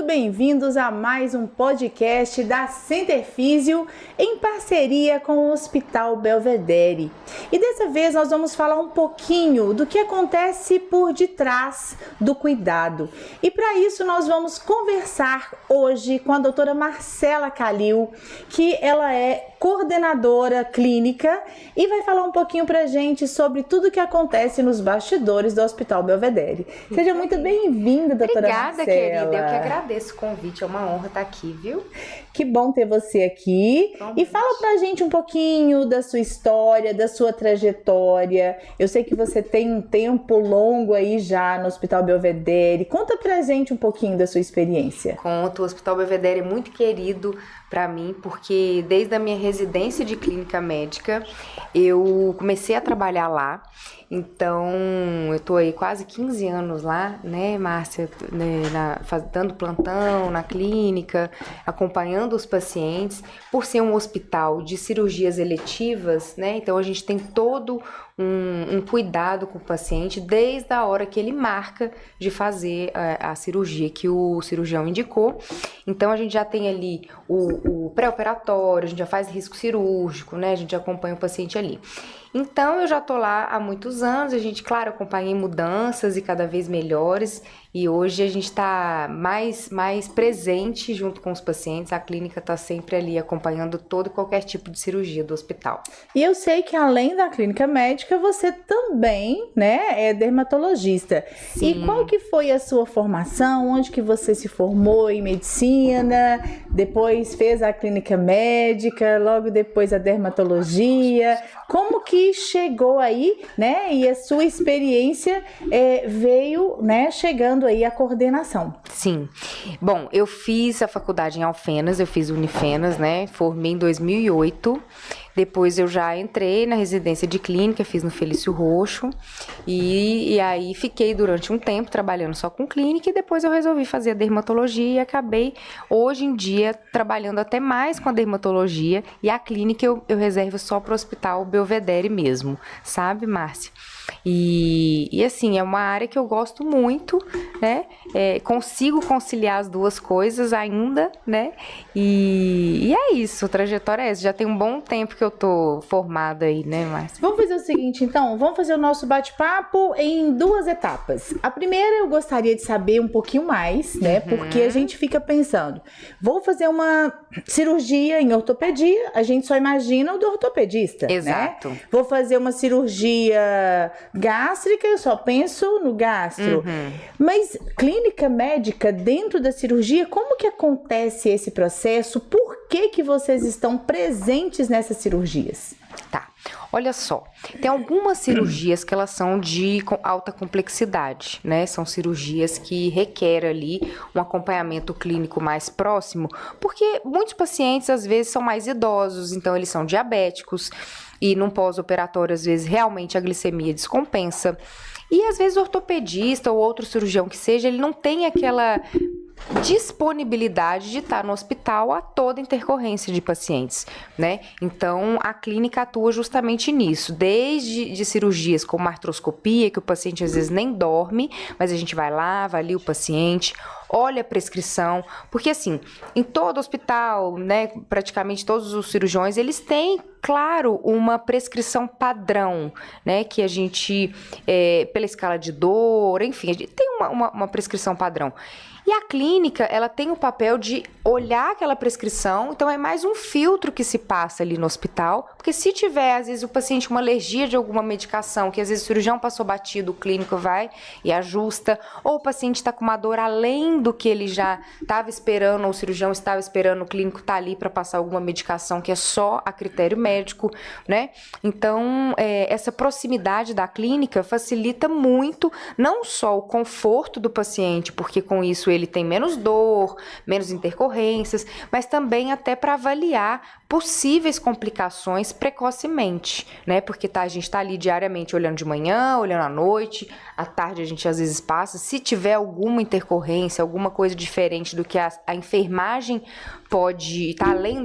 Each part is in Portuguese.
muito bem-vindos a mais um podcast da Centerfísio em parceria com o Hospital Belvedere. E dessa vez nós vamos falar um pouquinho do que acontece por detrás do cuidado. E para isso nós vamos conversar hoje com a doutora Marcela Calil, que ela é coordenadora clínica e vai falar um pouquinho pra gente sobre tudo que acontece nos bastidores do Hospital Belvedere. Seja muito bem-vinda, doutora Marcela. Obrigada, querida. Eu que agradeço o convite. É uma honra estar aqui, viu? Que bom ter você aqui. E fala pra gente um pouquinho da sua história, da sua trajetória. Eu sei que você tem um tempo longo aí já no Hospital Belvedere. Conta pra gente um pouquinho da sua experiência. Conto. O Hospital Belvedere é muito querido para mim, porque desde a minha residência de clínica médica, eu comecei a trabalhar lá. Então, eu tô aí quase 15 anos lá, né, Márcia, dando plantão na clínica, acompanhando os pacientes. Por ser um hospital de cirurgias eletivas, né, então a gente tem todo um cuidado com o paciente desde a hora que ele marca de fazer a cirurgia que o cirurgião indicou. Então, a gente já tem ali o pré-operatório, a gente já faz risco cirúrgico, né, a gente acompanha o paciente ali. Então, eu já tô lá há muitos anos, a gente, claro, acompanhei mudanças e cada vez melhores, e hoje a gente está mais presente junto com os pacientes, a clínica está sempre ali acompanhando todo e qualquer tipo de cirurgia do hospital. E eu sei que além da clínica médica, você também, né, é dermatologista. Sim. E qual que foi a sua formação? Onde que você se formou em medicina? Depois fez a clínica médica, logo depois a dermatologia. Como que chegou aí, né? E a sua experiência veio, né, chegando aí a coordenação. Sim. Bom, eu fiz a faculdade em Alfenas, eu fiz Unifenas, né? Formei em 2008. Depois eu já entrei na residência de clínica, fiz no Felício Roxo. E aí fiquei durante um tempo trabalhando só com clínica e depois eu resolvi fazer a dermatologia e acabei, hoje em dia, trabalhando até mais com a dermatologia. E a clínica eu reservo só para o Hospital Belvedere mesmo, sabe, Márcia? E assim, é uma área que eu gosto muito, né? Consigo conciliar as duas coisas ainda, né? E é isso, a trajetória é essa. Já tem um bom tempo que eu tô formada aí, né, Márcia? Vamos fazer o seguinte, então, vamos fazer o nosso bate-papo em duas etapas. A primeira, eu gostaria de saber um pouquinho mais, né? Porque a gente fica pensando, vou fazer uma cirurgia em ortopedia, a gente só imagina o do ortopedista, Exato. Né? Vou fazer uma cirurgia gástrica, eu só penso no gastro. Mas clínica médica dentro da cirurgia, como que acontece esse processo? Por que vocês estão presentes nessas cirurgias? Tá. Olha só, tem algumas cirurgias que elas são de alta complexidade, né? São cirurgias que requerem ali um acompanhamento clínico mais próximo, porque muitos pacientes às vezes são mais idosos, então eles são diabéticos e num pós-operatório às vezes realmente a glicemia descompensa. E às vezes o ortopedista ou outro cirurgião que seja, ele não tem aquela disponibilidade de estar no hospital a toda intercorrência de pacientes, né? Então, a clínica atua justamente nisso, desde de cirurgias como artroscopia, que o paciente às vezes nem dorme, mas a gente vai lá, avalia o paciente, olha a prescrição, porque assim, em todo hospital, né, praticamente todos os cirurgiões, eles têm, claro, uma prescrição padrão, né, que a gente, pela escala de dor, enfim, a gente tem uma prescrição padrão. E a clínica, ela tem o papel de olhar aquela prescrição, então é mais um filtro que se passa ali no hospital, porque se tiver, às vezes, o paciente com uma alergia de alguma medicação, que às vezes o cirurgião passou batido, o clínico vai e ajusta, ou o paciente está com uma dor além do que ele já estava esperando, ou o cirurgião estava esperando, o clínico está ali para passar alguma medicação que é só a critério médico, né? Então, essa proximidade da clínica facilita muito, não só o conforto do paciente, porque com isso ele tem menos dor, menos intercorrências, mas também até para avaliar possíveis complicações precocemente, né? Porque a gente está ali diariamente olhando de manhã, olhando à noite, à tarde a gente às vezes passa. Se tiver alguma intercorrência, alguma coisa diferente do que a enfermagem pode, tá além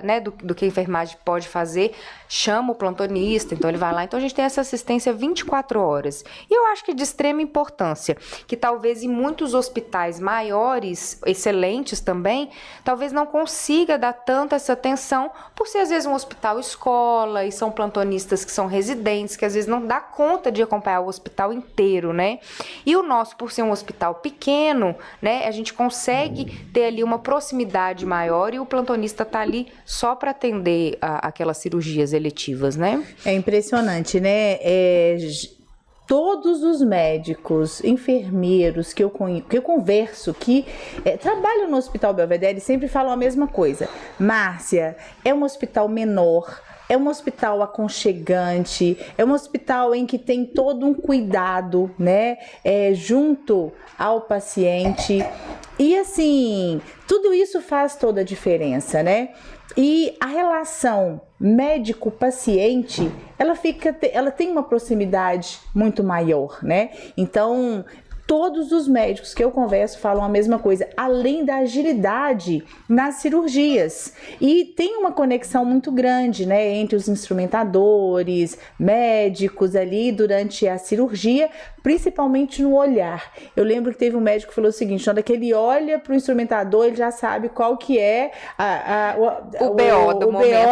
né, do que a enfermagem pode fazer, chama o plantonista, então ele vai lá. Então a gente tem essa assistência 24 horas. E eu acho que é de extrema importância, que talvez em muitos hospitais maiores, excelentes também, talvez não consiga dar tanta essa atenção, por ser às vezes um hospital escola, e são plantonistas que são residentes, que às vezes não dá conta de acompanhar o hospital inteiro, né? E o nosso, por ser um hospital pequeno, né, a gente consegue ter ali uma proximidade maior e o plantonista tá ali só para atender aquelas cirurgias eletivas, né? É impressionante, né? Todos os médicos, enfermeiros que eu converso, que trabalham no Hospital Belvedere, sempre falam a mesma coisa. Márcia, é um hospital menor, é um hospital aconchegante, é um hospital em que tem todo um cuidado, né, junto ao paciente. E assim, tudo isso faz toda a diferença, né? E a relação médico-paciente, ela tem uma proximidade muito maior, né? Então, todos os médicos que eu converso falam a mesma coisa, além da agilidade nas cirurgias. E tem uma conexão muito grande, né, entre os instrumentadores, médicos ali durante a cirurgia, principalmente no olhar. Eu lembro que teve um médico que falou o seguinte: quando ele olha para o instrumentador, ele já sabe qual que é o BO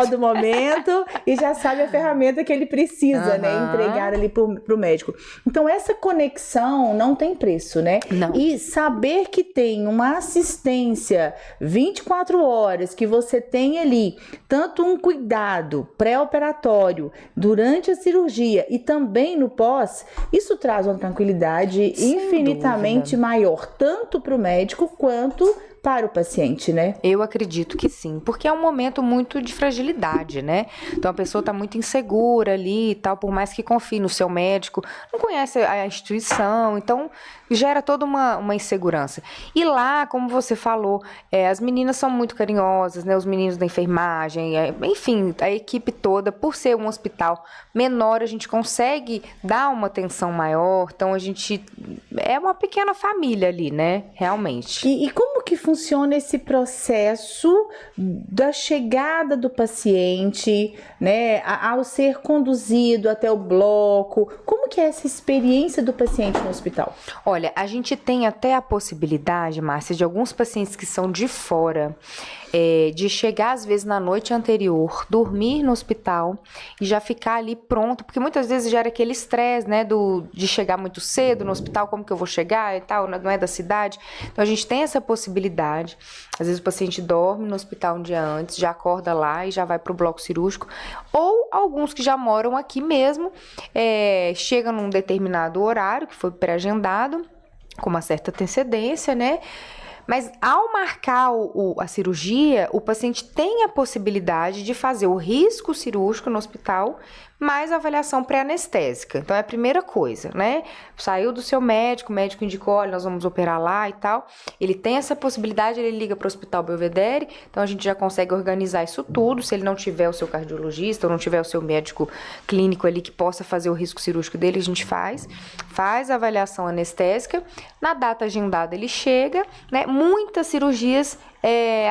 do momento e já sabe a ferramenta que ele precisa, né, entregar ali para o médico. Então, essa conexão não tem preço, né? Não. E saber que tem uma assistência 24 horas, que você tem ali tanto um cuidado pré-operatório, durante a cirurgia e também no pós, isso traz uma tranquilidade infinitamente maior, tanto para o médico quanto para o paciente, né? Eu acredito que sim, porque é um momento muito de fragilidade, né? Então a pessoa tá muito insegura ali e tal, por mais que confie no seu médico, não conhece a instituição, então gera toda uma insegurança. E lá, como você falou, as meninas são muito carinhosas, né? Os meninos da enfermagem, enfim, a equipe toda, por ser um hospital menor, a gente consegue dar uma atenção maior, então a gente é uma pequena família ali, né? Realmente. E como que funciona esse processo da chegada do paciente, né, ao ser conduzido até o bloco? Como que é essa experiência do paciente no hospital? Olha, a gente tem até a possibilidade, Márcia, de alguns pacientes que são de fora, de chegar às vezes na noite anterior, dormir no hospital e já ficar ali pronto, porque muitas vezes gera aquele estresse, né, de chegar muito cedo no hospital, como que eu vou chegar e tal, não é da cidade. Então a gente tem essa possibilidade. Às vezes o paciente dorme no hospital um dia antes, já acorda lá e já vai para o bloco cirúrgico, ou alguns que já moram aqui mesmo, chegam num determinado horário que foi pré-agendado, com uma certa antecedência, né? Mas ao marcar a cirurgia, o paciente tem a possibilidade de fazer o risco cirúrgico no hospital, mais a avaliação pré-anestésica. Então, é a primeira coisa, né? Saiu do seu médico, o médico indicou, olha, nós vamos operar lá e tal. Ele tem essa possibilidade, ele liga para o Hospital Belvedere, então a gente já consegue organizar isso tudo. Se ele não tiver o seu cardiologista ou não tiver o seu médico clínico ali que possa fazer o risco cirúrgico dele, a gente faz a avaliação anestésica. Na data agendada ele chega, né? Muitas cirurgias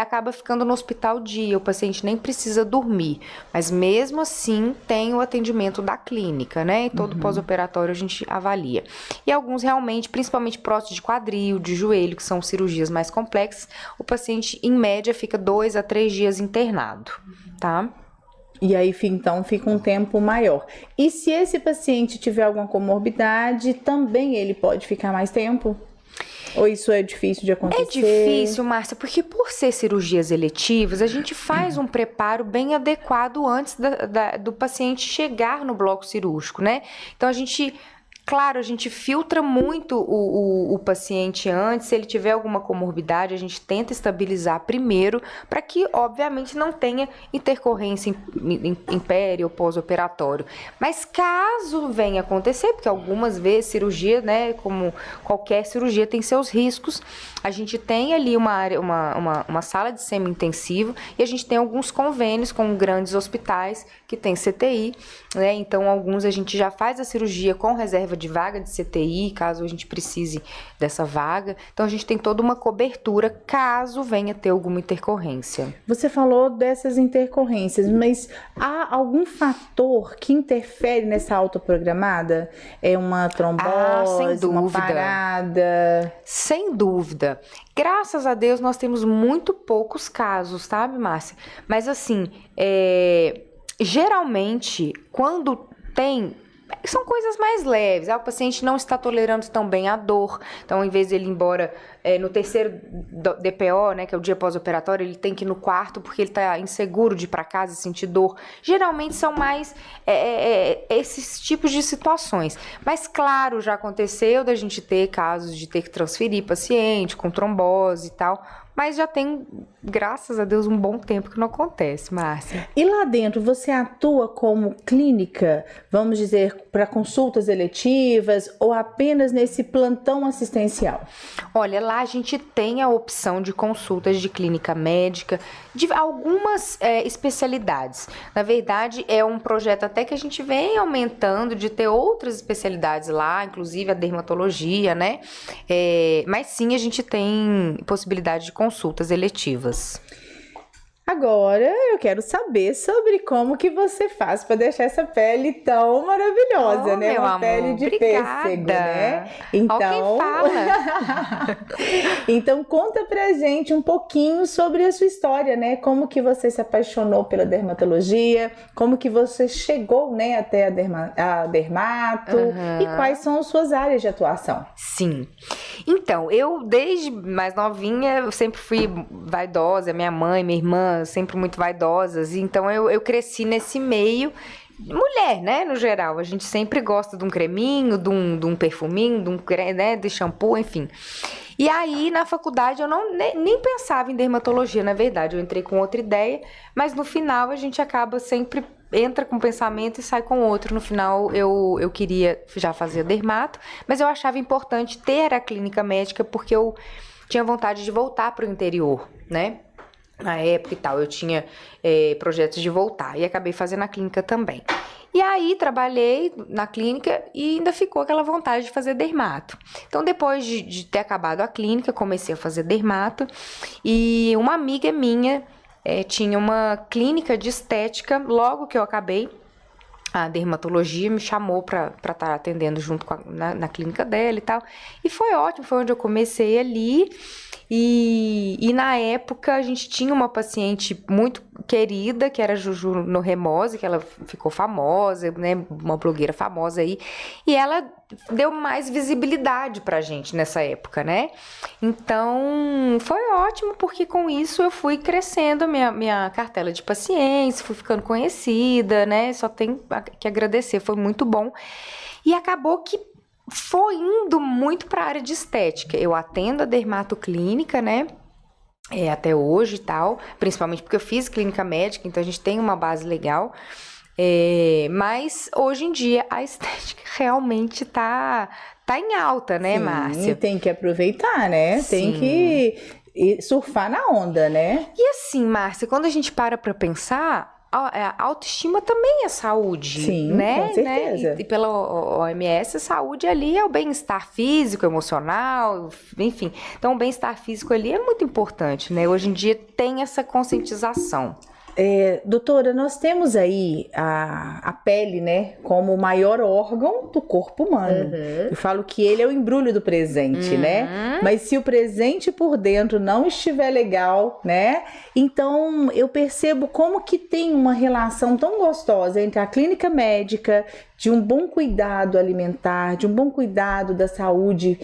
acaba ficando no hospital dia, o paciente nem precisa dormir, mas mesmo assim tem o atendimento da clínica, né? E todo pós-operatório a gente avalia. E alguns realmente, principalmente prótese de quadril, de joelho, que são cirurgias mais complexas, o paciente em média fica 2 a 3 dias internado, tá? E aí, então, fica um tempo maior. E se esse paciente tiver alguma comorbidade, também ele pode ficar mais tempo? Ou isso é difícil de acontecer? É difícil, Márcia, porque por ser cirurgias eletivas, a gente faz um preparo bem adequado antes do paciente chegar no bloco cirúrgico, né? Então, Claro, a gente filtra muito o paciente antes, se ele tiver alguma comorbidade, a gente tenta estabilizar primeiro, para que, obviamente, não tenha intercorrência em péri ou pós-operatório. Mas caso venha acontecer, porque algumas vezes cirurgia, né, como qualquer cirurgia, tem seus riscos, a gente tem ali uma sala de semi-intensivo e a gente tem alguns convênios com grandes hospitais que tem CTI, né, então alguns a gente já faz a cirurgia com reserva reserva de vaga de CTI, caso a gente precise dessa vaga. Então, a gente tem toda uma cobertura, caso venha ter alguma intercorrência. Você falou dessas intercorrências, mas há algum fator que interfere nessa autoprogramada? É uma trombose, sem dúvida. uma parada? Sem dúvida. Graças a Deus, nós temos muito poucos casos, sabe, Márcia? Mas, assim, geralmente, quando tem... São coisas mais leves. O paciente não está tolerando tão bem a dor. Então, em vez de ele ir embora no terceiro DPO, né, que é o dia pós-operatório, ele tem que ir no quarto porque ele está inseguro de ir para casa e sentir dor. Geralmente são mais esses tipos de situações. Mas, claro, já aconteceu da gente ter casos de ter que transferir paciente com trombose e tal. Mas já tem, graças a Deus, um bom tempo que não acontece, Márcia. E lá dentro, você atua como clínica, vamos dizer, para consultas eletivas ou apenas nesse plantão assistencial? Olha, lá a gente tem a opção de consultas de clínica médica, de algumas especialidades. Na verdade, é um projeto até que a gente vem aumentando de ter outras especialidades lá, inclusive a dermatologia, né? Mas sim, a gente tem possibilidade de consultas eletivas. Agora eu quero saber sobre como que você faz para deixar essa pele tão maravilhosa, né? Meu Uma amor, pele de obrigada. pêssego, né? Então, quem fala. Então conta pra gente um pouquinho sobre a sua história, né? Como que você se apaixonou pela dermatologia, como que você chegou, né, até a dermato e quais são as suas áreas de atuação? Sim. Então, eu desde mais novinha, eu sempre fui vaidosa, minha mãe, minha irmã, sempre muito vaidosas, então eu cresci nesse meio. Mulher, né, no geral, a gente sempre gosta de um creminho, de um perfuminho, de shampoo, enfim. E aí, na faculdade, eu nem pensava em dermatologia, na verdade, eu entrei com outra ideia, mas no final a gente acaba sempre... entra com um pensamento e sai com outro. No final, eu queria já fazer dermato, mas eu achava importante ter a clínica médica porque eu tinha vontade de voltar para o interior, né? Na época e tal, eu tinha projetos de voltar e acabei fazendo a clínica também. E aí, trabalhei na clínica e ainda ficou aquela vontade de fazer dermato. Então, depois de ter acabado a clínica, comecei a fazer dermato e uma amiga minha tinha uma clínica de estética. Logo que eu acabei a dermatologia, me chamou para estar atendendo junto na clínica dela e tal. E foi ótimo, foi onde eu comecei ali. E na época a gente tinha uma paciente muito querida, que era Juju Norremose, que ela ficou famosa, né, uma blogueira famosa aí, e ela deu mais visibilidade pra gente nessa época, né? Então, foi ótimo, porque com isso eu fui crescendo a minha cartela de pacientes, fui ficando conhecida, né? Só tenho que agradecer, foi muito bom. E acabou que foi indo muito para a área de estética. Eu atendo a dermatoclínica, né? Até hoje e tal, principalmente porque eu fiz clínica médica, então a gente tem uma base legal. Mas hoje em dia a estética realmente tá em alta, né, Sim, Márcia? Tem que aproveitar, né? Sim. Tem que surfar na onda, né? E assim, Márcia, quando a gente para pensar, a autoestima também é saúde. Sim, né? com certeza. E pela OMS, a saúde ali é o bem-estar físico, emocional, enfim. Então, o bem-estar físico ali é muito importante, né? Hoje em dia tem essa conscientização. Doutora, nós temos aí a pele, né, como o maior órgão do corpo humano. Eu falo que ele é o embrulho do presente, né? Mas se o presente por dentro não estiver legal, né? Então eu percebo como que tem uma relação tão gostosa entre a clínica médica, de um bom cuidado alimentar, de um bom cuidado da saúde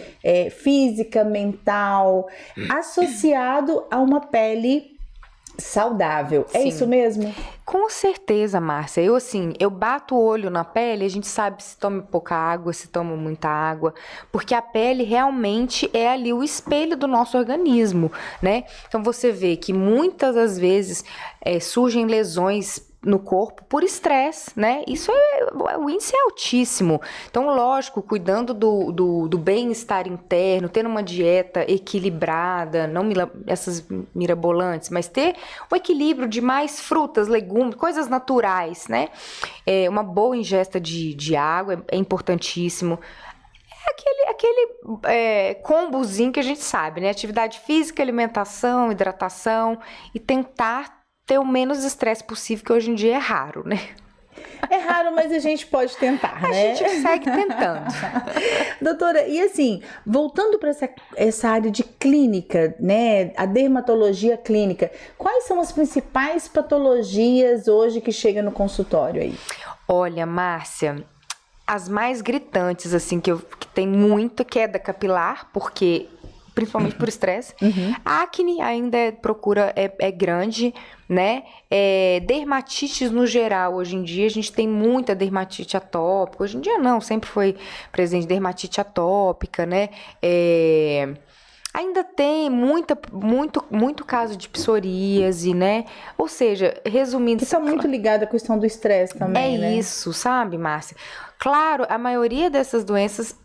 física, mental, associado a uma pele saudável. É Sim. isso mesmo? Com certeza, Márcia. Eu bato o olho na pele, a gente sabe se toma pouca água, se toma muita água, porque a pele realmente é ali o espelho do nosso organismo, né? Então você vê que muitas das vezes surgem lesões no corpo por estresse, né? O índice é altíssimo. Então, lógico, cuidando do bem-estar interno, tendo uma dieta equilibrada, não essas mirabolantes, mas ter o equilíbrio de mais frutas, legumes, coisas naturais, né? Uma boa ingesta de água é importantíssimo. Aquele combozinho que a gente sabe, né? Atividade física, alimentação, hidratação e tentar ter o menos estresse possível, que hoje em dia é raro, né? É raro, mas a gente pode tentar, né? A gente segue tentando. Doutora, e assim, voltando para essa área de clínica, né? A dermatologia clínica, quais são as principais patologias hoje que chegam no consultório aí? Olha, Márcia, as mais gritantes, assim, que tem muita queda capilar, porque principalmente por estresse. A acne ainda é grande, né? Dermatites no geral, hoje em dia a gente tem muita dermatite atópica. Hoje em dia não, sempre foi presente dermatite atópica, né? Ainda tem muito caso de psoríase, né? Ou seja, resumindo... Que está muito ligada à questão do estresse também, né? É isso, sabe, Márcia? Claro, a maioria dessas doenças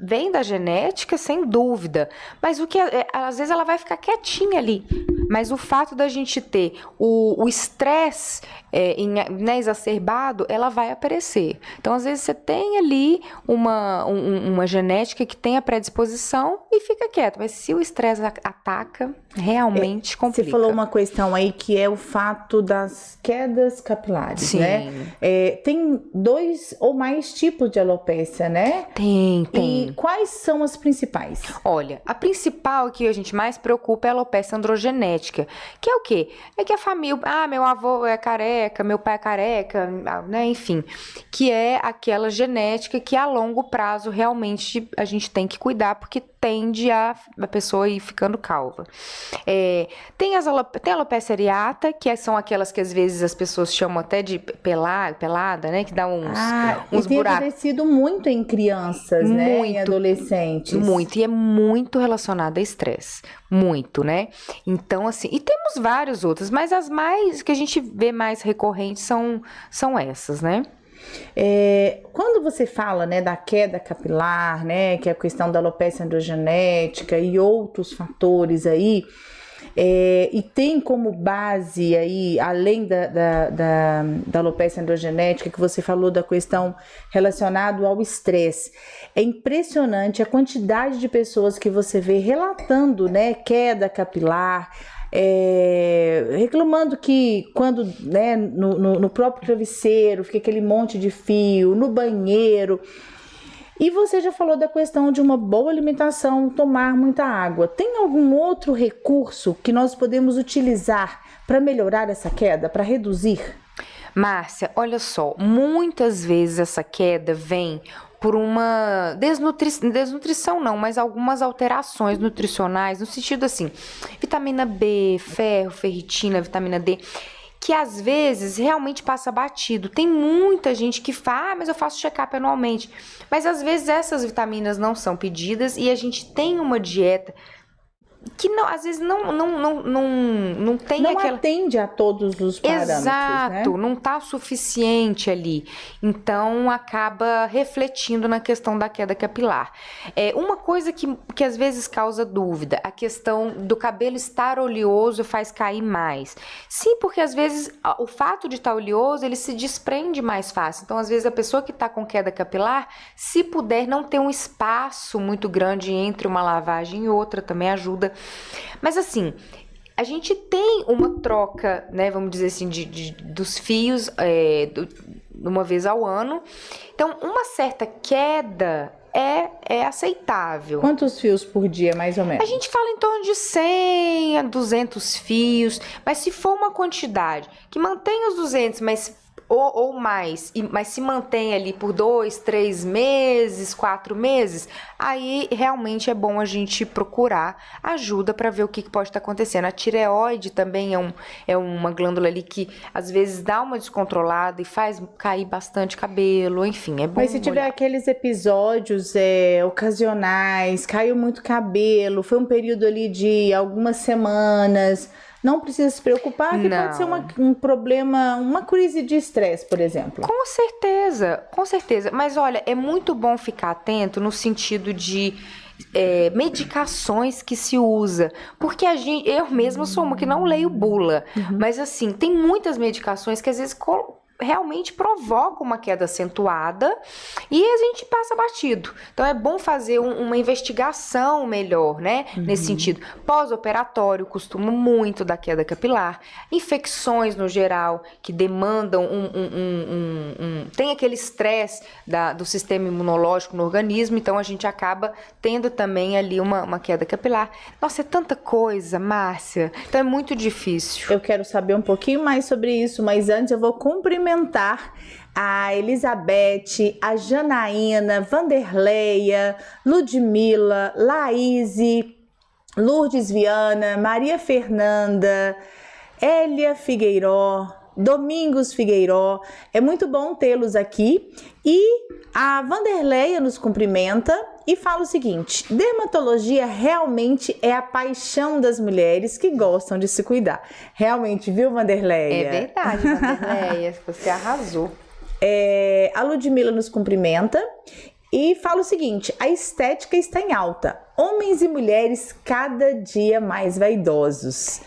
vem da genética, sem dúvida. Mas às vezes ela vai ficar quietinha ali. Mas o fato da gente ter o estresse né, exacerbado, ela vai aparecer. Então, às vezes, você tem ali uma genética que tem a predisposição e fica quieto. Mas se o estresse ataca, realmente complica. Você falou uma questão aí que é o fato das quedas capilares, Sim. Né? Tem 2 ou mais tipos de alopécia, né? Tem. E quais são as principais? Olha, a principal que a gente mais preocupa é a alopecia androgenética, que é o quê? É que a família, meu avô é careca, meu pai é careca, né? Enfim, que é aquela genética que a longo prazo realmente a gente tem que cuidar, porque tende a pessoa ir ficando calva. Tem a alopecia areata, que são aquelas que às vezes as pessoas chamam até de pelada, né? Que dá uns buracos. Tem acontecido muito em crianças, né? Em adolescentes. Muito, e é muito relacionada a estresse. Muito, né? Então, assim, e temos vários outros, mas as mais que a gente vê mais recorrentes são essas, né? Quando você fala, né, da queda capilar, né, que é a questão da alopecia androgenética e outros fatores aí, e tem como base aí, além da alopecia androgenética, que você falou da questão relacionada ao estresse, é impressionante a quantidade de pessoas que você vê relatando, né, queda capilar, reclamando que quando, né, no próprio travesseiro fica aquele monte de fio, no banheiro. E você já falou da questão de uma boa alimentação, tomar muita água. Tem algum outro recurso que nós podemos utilizar para melhorar essa queda, para reduzir? Márcia, olha só, muitas vezes essa queda vem por uma desnutrição não, mas algumas alterações nutricionais, no sentido assim, vitamina B, ferro, ferritina, vitamina D, que às vezes realmente passa batido. Tem muita gente que fala, mas eu faço check-up anualmente. Mas às vezes essas vitaminas não são pedidas e a gente tem uma dieta que não, às vezes não tem não aquela... atende a todos os parâmetros, Exato, né? Não tá suficiente ali. Então, acaba refletindo na questão da queda capilar. Uma coisa que às vezes causa dúvida, a questão do cabelo estar oleoso faz cair mais. Sim, porque às vezes o fato de estar oleoso, ele se desprende mais fácil. Então, às vezes a pessoa que está com queda capilar, se puder não ter um espaço muito grande entre uma lavagem e outra, também ajuda. Mas assim, a gente tem uma troca, né, vamos dizer assim, dos fios uma vez ao ano. Então, uma certa queda é aceitável. Quantos fios por dia, mais ou menos? A gente fala em torno de 100 a 200 fios, mas se for uma quantidade que mantém os 200, ou mais, mas se mantém ali por 2, 3 meses, 4 meses, aí realmente é bom a gente procurar ajuda para ver o que pode estar acontecendo. A tireoide também é uma glândula ali que às vezes dá uma descontrolada e faz cair bastante cabelo, enfim, é bom. Mas se tiver aqueles episódios ocasionais, caiu muito cabelo, foi um período ali de algumas semanas, não precisa se preocupar, que Não. pode ser um problema, uma crise de estresse, por exemplo. Com certeza, com certeza. Mas olha, é muito bom ficar atento no sentido de medicações que se usa, porque eu mesma sou uma que não leio bula, mas assim, tem muitas medicações que às vezes realmente provoca uma queda acentuada e a gente passa batido. Então é bom fazer uma investigação melhor, né? Nesse sentido. Pós-operatório costuma muito da queda capilar. Infecções no geral que demandam tem aquele estresse do sistema imunológico no organismo, então a gente acaba tendo também ali uma queda capilar. Nossa, é tanta coisa, Márcia. Então é muito difícil. Eu quero saber um pouquinho mais sobre isso, mas antes eu vou cumprimentar a Elizabeth, a Janaína, Vanderleia, Ludmila, Laíse, Lourdes Viana, Maria Fernanda, Hélia Figueiró, Domingos Figueiró. É muito bom tê-los aqui. E a Vanderleia nos cumprimenta e fala o seguinte: dermatologia realmente é a paixão das mulheres que gostam de se cuidar. Realmente, viu, Vanderleia? É verdade, Vanderleia, você arrasou. A Ludmila nos cumprimenta e fala o seguinte: a estética está em alta. Homens e mulheres cada dia mais vaidosos.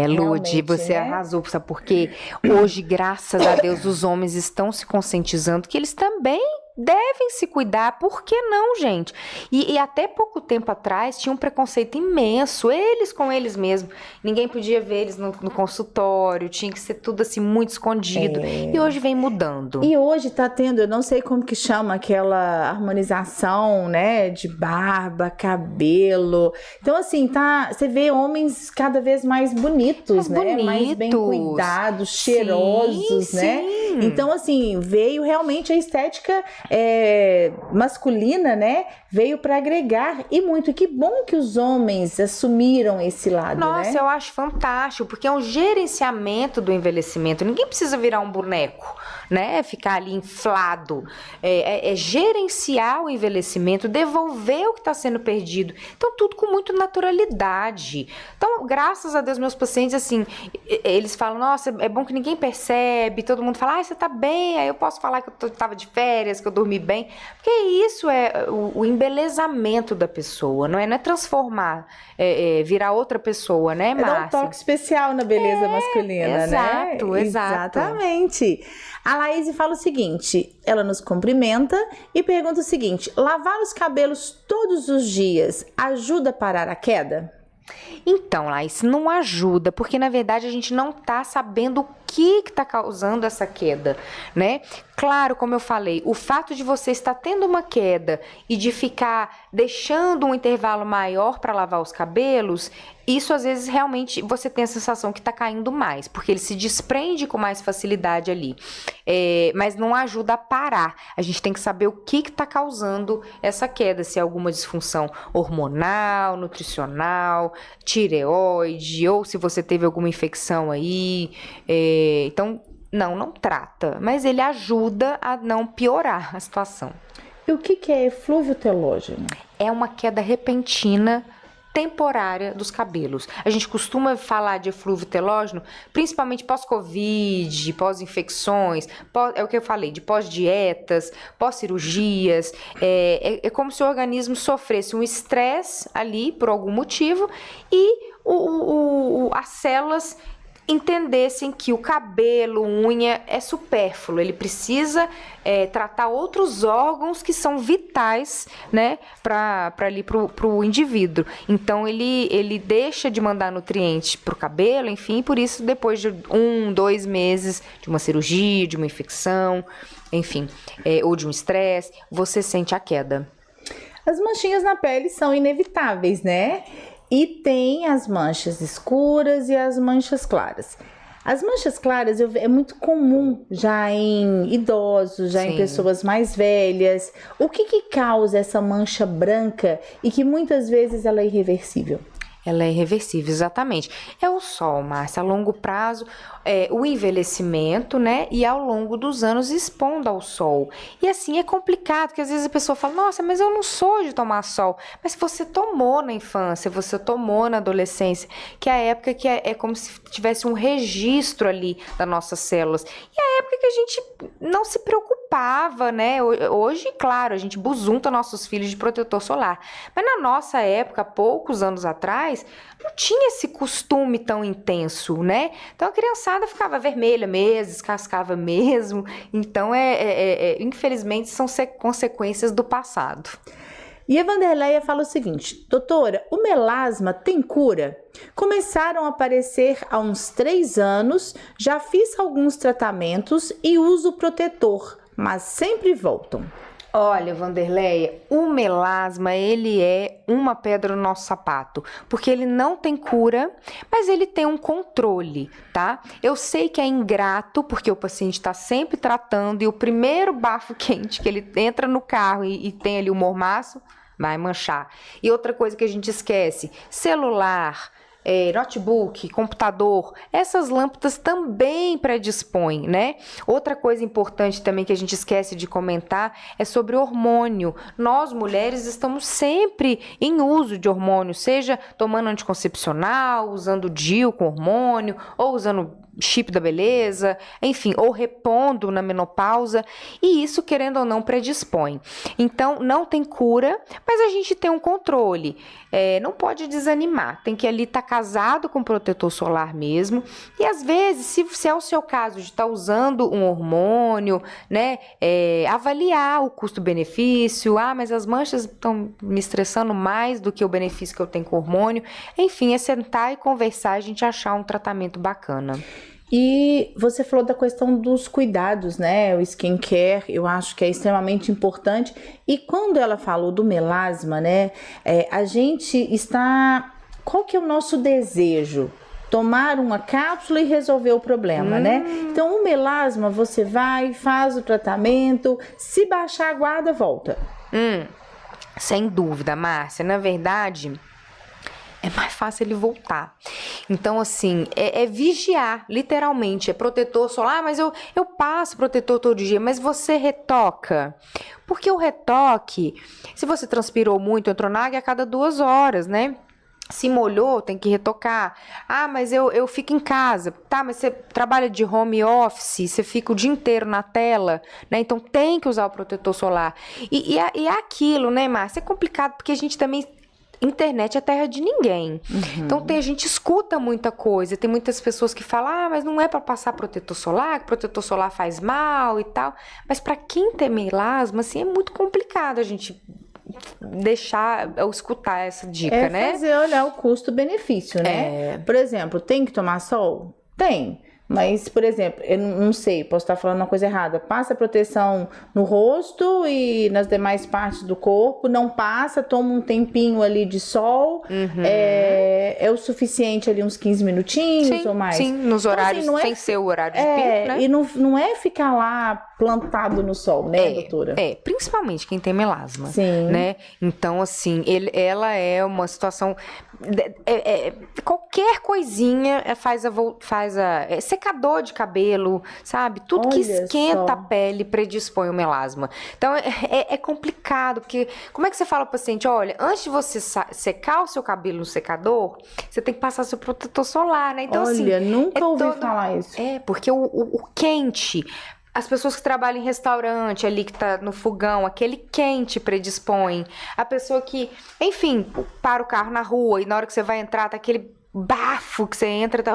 Ludi, você arrasou, sabe por quê? Hoje, graças a Deus, os homens estão se conscientizando que eles também devem se cuidar. Por que não, gente? E até pouco tempo atrás tinha um preconceito imenso, eles com eles mesmos. Ninguém podia ver eles no consultório, tinha que ser tudo assim muito escondido. E hoje vem mudando. E hoje tá tendo, eu não sei como que chama, aquela harmonização, né, de barba, cabelo. Então assim, você vê homens cada vez mais bonitos, né? Mais bem cuidados, cheirosos, sim, né? Sim. Então assim, veio realmente a estética masculina, né? Veio para agregar e muito. E que bom que os homens assumiram esse lado, Nossa, né? eu acho fantástico, porque é um gerenciamento do envelhecimento. Ninguém precisa virar um boneco, né? Ficar ali inflado. É gerenciar o envelhecimento, devolver o que está sendo perdido. Então, tudo com muita naturalidade. Então, graças a Deus, meus pacientes, assim, eles falam, nossa, é bom que ninguém percebe, todo mundo fala, você tá bem, aí eu posso falar que eu tava de férias, que eu dormi bem, porque isso é o embelezamento da pessoa, não é transformar, virar outra pessoa, né, Márcia? Dá um toque especial na beleza masculina, exato, né? Exato. Exatamente. A Laíse fala o seguinte, ela nos cumprimenta e pergunta o seguinte: lavar os cabelos todos os dias ajuda a parar a queda? Então, Laís, não ajuda, porque na verdade a gente não tá sabendo o que tá causando essa queda, né? Claro, como eu falei, o fato de você estar tendo uma queda e de ficar deixando um intervalo maior para lavar os cabelos, isso às vezes realmente você tem a sensação que tá caindo mais, porque ele se desprende com mais facilidade ali, mas não ajuda a parar. A gente tem que saber o que tá causando essa queda, se é alguma disfunção hormonal, nutricional, tireoide, ou se você teve alguma infecção aí, então não trata, mas ele ajuda a não piorar a situação. E o que é eflúvio telógeno? É uma queda repentina temporária dos cabelos. A gente costuma falar de eflúvio telógeno, principalmente pós-Covid, pós-infecções, é o que eu falei, de pós-dietas, pós-cirurgias. É como se o organismo sofresse um estresse ali por algum motivo e as células entendessem que o cabelo, unha é supérfluo, ele precisa tratar outros órgãos que são vitais, né, para o indivíduo. Então ele deixa de mandar nutrientes para o cabelo, enfim, por isso depois de 1-2 meses de uma cirurgia, de uma infecção, enfim, ou de um estresse, você sente a queda. As manchinhas na pele são inevitáveis, né? E tem as manchas escuras e as manchas claras. As manchas claras é muito comum já em idosos, já em pessoas mais velhas. O que causa essa mancha branca e que muitas vezes ela é irreversível? Ela é irreversível, exatamente. É o sol, Márcia, a longo prazo, o envelhecimento, né? E ao longo dos anos expondo ao sol. E assim, é complicado, porque às vezes a pessoa fala, nossa, mas eu não sou de tomar sol. Mas você tomou na infância, você tomou na adolescência, que é a época que é como se tivesse um registro ali das nossas células. E a época que a gente não se preocupava, né? Hoje, claro, a gente busunta nossos filhos de protetor solar. Mas na nossa época, poucos anos atrás, não tinha esse costume tão intenso, né? Então a criançada ficava vermelha mesmo, descascava mesmo. Então, infelizmente, são consequências do passado. E a Vanderleia fala o seguinte, doutora, o melasma tem cura? Começaram a aparecer há uns 3 anos, já fiz alguns tratamentos e uso protetor, mas sempre voltam. Olha, Vanderleia, o melasma, ele é uma pedra no nosso sapato, porque ele não tem cura, mas ele tem um controle, tá? Eu sei que é ingrato, porque o paciente está sempre tratando e o primeiro bafo quente que ele entra no carro e tem ali o mormaço, vai manchar. E outra coisa que a gente esquece, celular, notebook, computador, essas lâmpadas também predispõem, né? Outra coisa importante também que a gente esquece de comentar é sobre hormônio. Nós, mulheres, estamos sempre em uso de hormônio, seja tomando anticoncepcional, usando DIU com hormônio, ou usando chip da beleza, enfim, ou repondo na menopausa, e isso, querendo ou não, predispõe. Então, não tem cura, mas a gente tem um controle. Não pode desanimar, tem que ali estar casado com protetor solar mesmo, e às vezes, se é o seu caso de estar usando um hormônio, né, avaliar o custo-benefício, mas as manchas estão me estressando mais do que o benefício que eu tenho com o hormônio, enfim, é sentar e conversar, a gente achar um tratamento bacana. E você falou da questão dos cuidados, né? O skincare, eu acho que é extremamente importante. E quando ela falou do melasma, né? A gente está... Qual que é o nosso desejo? Tomar uma cápsula e resolver o problema, né? Então, o melasma, você vai, faz o tratamento, se baixar a guarda, volta. Sem dúvida, Márcia. Na verdade, é mais fácil ele voltar. Então, assim, é vigiar, literalmente. É protetor solar, mas eu passo protetor todo dia. Mas você retoca. Porque o retoque, se você transpirou muito, entrou na água, é a cada 2 horas, né? Se molhou, tem que retocar. Mas eu fico em casa. Tá, mas você trabalha de home office, você fica o dia inteiro na tela, né? Então tem que usar o protetor solar. E é aquilo, né, Márcia? É complicado porque a gente também... Internet é terra de ninguém. Então a gente escuta muita coisa. Tem muitas pessoas que falam, mas não é para passar protetor solar, que protetor solar faz mal e tal. Mas para quem tem melasma, assim, é muito complicado a gente deixar ou escutar essa dica, né? Fazer olhar o custo-benefício, né? Por exemplo, tem que tomar sol? Tem. Mas, por exemplo, eu não sei, posso estar falando uma coisa errada. Passa proteção no rosto e nas demais partes do corpo, não passa, toma um tempinho ali de sol, é o suficiente ali uns 15 minutinhos ou mais. Sim, nos horários, então, assim, sem ser o horário de pico, né? E não é ficar lá plantado no sol, né, doutora? Principalmente quem tem melasma, sim, né? Então, assim, ela é uma situação... qualquer coisinha faz secador de cabelo, sabe? Tudo que esquenta a pele predispõe o melasma. Então, é complicado, porque como é que você fala pro paciente, olha, antes de você secar o seu cabelo no secador, você tem que passar seu protetor solar, né? Então, olha, assim, nunca ouvi falar isso. Porque o quente... As pessoas que trabalham em restaurante ali, que tá no fogão, aquele quente predispõe. A pessoa que, enfim, para o carro na rua e na hora que você vai entrar, tá aquele bafo que você entra, tá...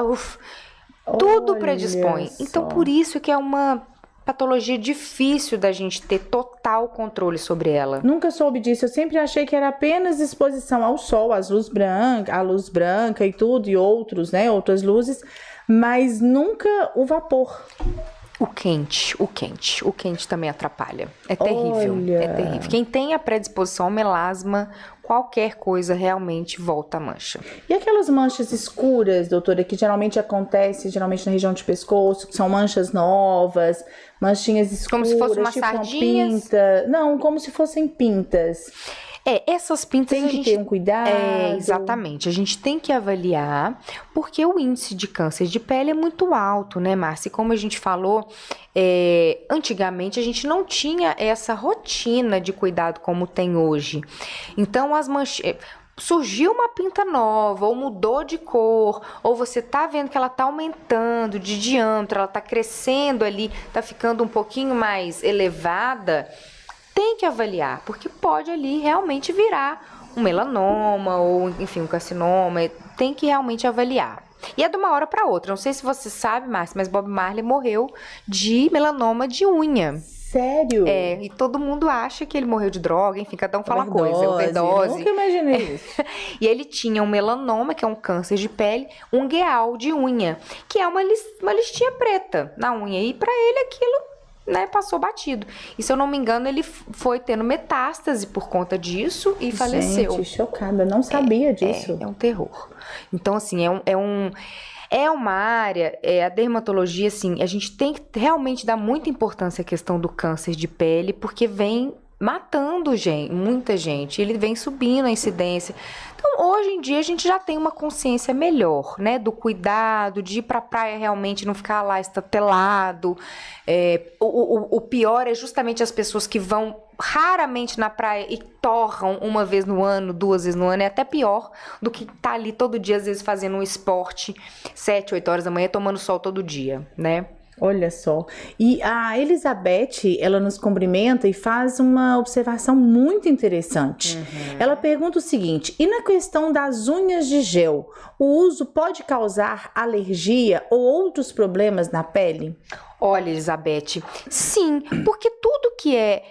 tudo predispõe. Então, por isso que é uma patologia difícil da gente ter total controle sobre ela. Nunca soube disso. Eu sempre achei que era apenas exposição ao sol, a luz branca e tudo, e outros, né, outras luzes, mas nunca o vapor. O quente também atrapalha. É terrível, é terrível. Quem tem a predisposição ao melasma, qualquer coisa realmente volta a mancha. E aquelas manchas escuras, doutora, que geralmente acontece, na região de pescoço, que são manchas novas, manchinhas escuras, como se fosse uma tipo sardinhas? Uma pinta. Não, como se fossem pintas. Essas pintas Tem que ter um cuidado. Exatamente. A gente tem que avaliar, porque o índice de câncer de pele é muito alto, né, Márcia? Como a gente falou, antigamente a gente não tinha essa rotina de cuidado como tem hoje. Então, surgiu uma pinta nova, ou mudou de cor, ou você tá vendo que ela tá aumentando de diâmetro, ela tá crescendo ali, tá ficando um pouquinho mais elevada, tem que avaliar, porque pode ali realmente virar um melanoma, ou enfim, um carcinoma, tem que realmente avaliar. E é de uma hora para outra, não sei se você sabe, Márcia, mas Bob Marley morreu de melanoma de unha. Sério? E todo mundo acha que ele morreu de droga, enfim, cada um fala coisa, overdose. Nunca imaginei isso. E ele tinha um melanoma, que é um câncer de pele, um gueal de unha, que é uma listinha preta na unha. E pra ele aquilo, né, passou batido. E se eu não me engano, ele foi tendo metástase por conta disso e faleceu. Gente, chocada, não sabia disso. É um terror. Então, assim, é uma área, a dermatologia, assim, a gente tem que realmente dar muita importância à questão do câncer de pele, porque vem matando muita gente, ele vem subindo a incidência. Então, hoje em dia, a gente já tem uma consciência melhor, né, do cuidado, de ir pra praia realmente não ficar lá estatelado. O pior é justamente as pessoas que vão raramente na praia e torram uma vez no ano, 2 vezes no ano, é até pior do que tá ali todo dia, às vezes, fazendo um esporte, 7, 8 horas da manhã, tomando sol todo dia, né? Olha só. E a Elizabeth, ela nos cumprimenta e faz uma observação muito interessante. Ela pergunta o seguinte: e na questão das unhas de gel, o uso pode causar alergia ou outros problemas na pele? Olha, Elizabeth, sim, porque tudo que é